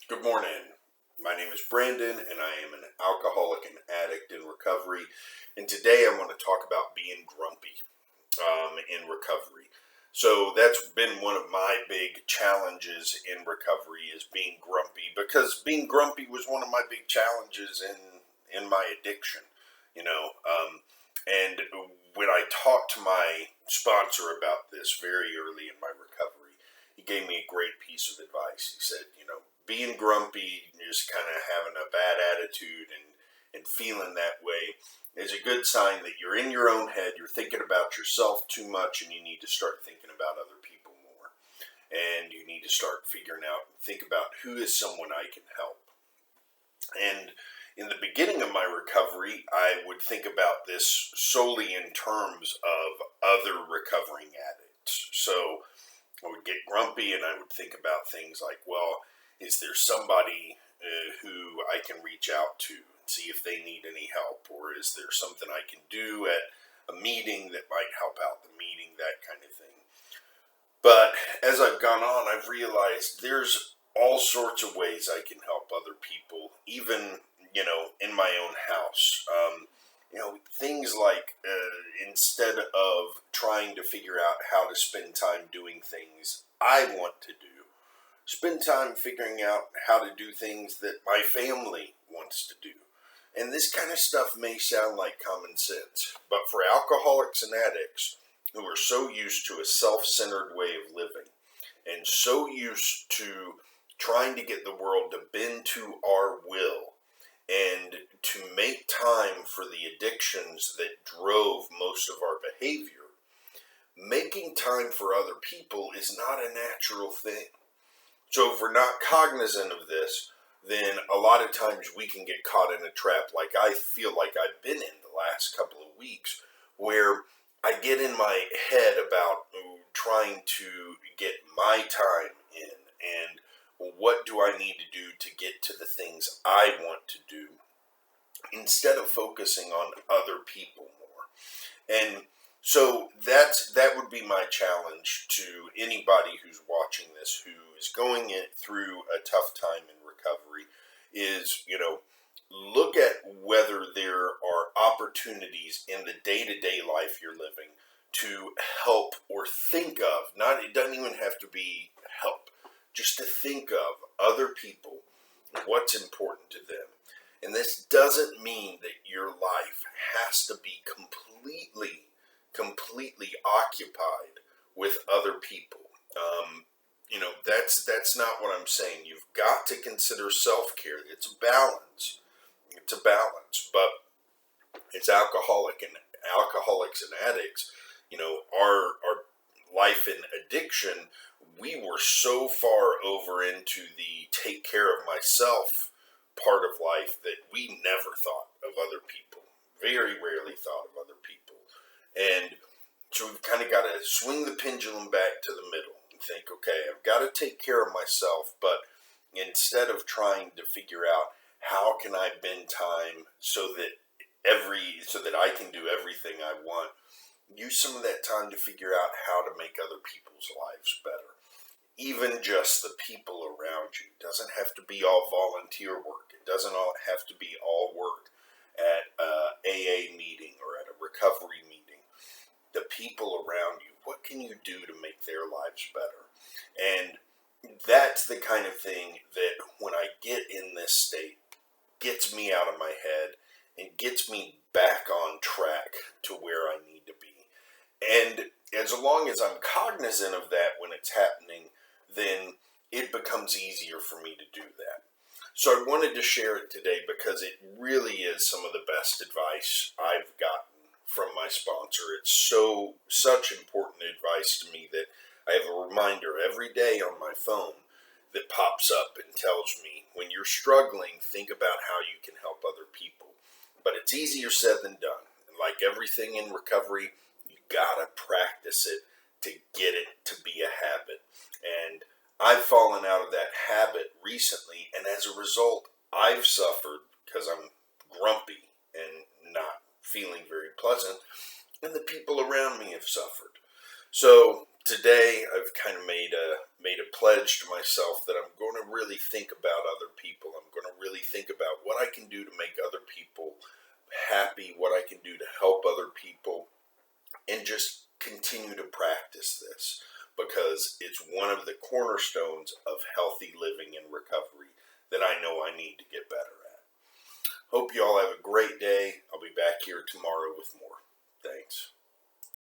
Good morning. My name is Brandon, and I am an alcoholic and addict in recovery. And today I want to talk about being grumpy in recovery. So that's been one of my big challenges in recovery, is being grumpy, because being grumpy was one of my big challenges in my addiction. You know, and when I talked to my sponsor about this very early in my recovery, he gave me a great piece of advice. He said, being grumpy, just kind of having a bad attitude and feeling that way is a good sign that you're in your own head, you're thinking about yourself too much, and you need to start thinking about other people more. And you need to start figuring out, think about who is someone I can help. And in the beginning of my recovery, I would think about this solely in terms of other recovering addicts. So I would get grumpy and I would think about things like, well, is there somebody who I can reach out to and see if they need any help? Or is there something I can do at a meeting that might help out the meeting, that kind of thing. But as I've gone on, I've realized there's all sorts of ways I can help other people, even, in my own house. Things like instead of trying to figure out how to spend time doing things I want to do, spend time figuring out how to do things that my family wants to do. And this kind of stuff may sound like common sense, but for alcoholics and addicts who are so used to a self-centered way of living and so used to trying to get the world to bend to our will and to make time for the addictions that drove most of our behavior, making time for other people is not a natural thing. So if we're not cognizant of this, then a lot of times we can get caught in a trap, like I feel like I've been in the last couple of weeks, where I get in my head about trying to get my time in and what do I need to do to get to the things I want to do, instead of focusing on other people more. And so that would be my challenge to anybody who's watching this, who is going through a tough time in recovery, is, look at whether there are opportunities in the day-to-day life you're living to help or think of, it doesn't even have to be help, just to think of other people, what's important to them. And this doesn't mean that your life has to be completely occupied with other people. That's not what I'm saying. You've got to consider self-care. It's a balance. But it's alcoholics and addicts, our life in addiction, we were so far over into the take care of myself part of life that we never thought of other people. Very rarely thought of other people. And so we've kind of got to swing the pendulum back to the middle and think, okay, I've got to take care of myself, but instead of trying to figure out how can I bend time so that I can do everything I want, use some of that time to figure out how to make other people's lives better. Even just the people around you. It doesn't have to be all volunteer work. It doesn't have to be all work at a AA meeting or at a recovery meeting. The people around you, what can you do to make their lives better? And that's the kind of thing that when I get in this state, gets me out of my head and gets me back on track to where I need to be. And as long as I'm cognizant of that when it's happening, then it becomes easier for me to do that. So I wanted to share it today because it really is some of the best advice I've gotten from my sponsor. It's such important advice to me that I have a reminder every day on my phone that pops up and tells me, when you're struggling, think about how you can help other people. But it's easier said than done. And like everything in recovery, you gotta practice it to get it to be a habit. And I've fallen out of that habit recently, and as a result, I've suffered because I'm grumpy and not feeling very pleasant, and the people around me have suffered. So today I've kind of made a pledge to myself that I'm going going to really think about other people. I'm going to really think about what I can do to make other people happy, what I can do to help other people, and just continue to practice this because it's one of the cornerstones of healthy living and recovery that I know I need to get better at. Hope you all have a great day. I'll be back here tomorrow with more. Thanks.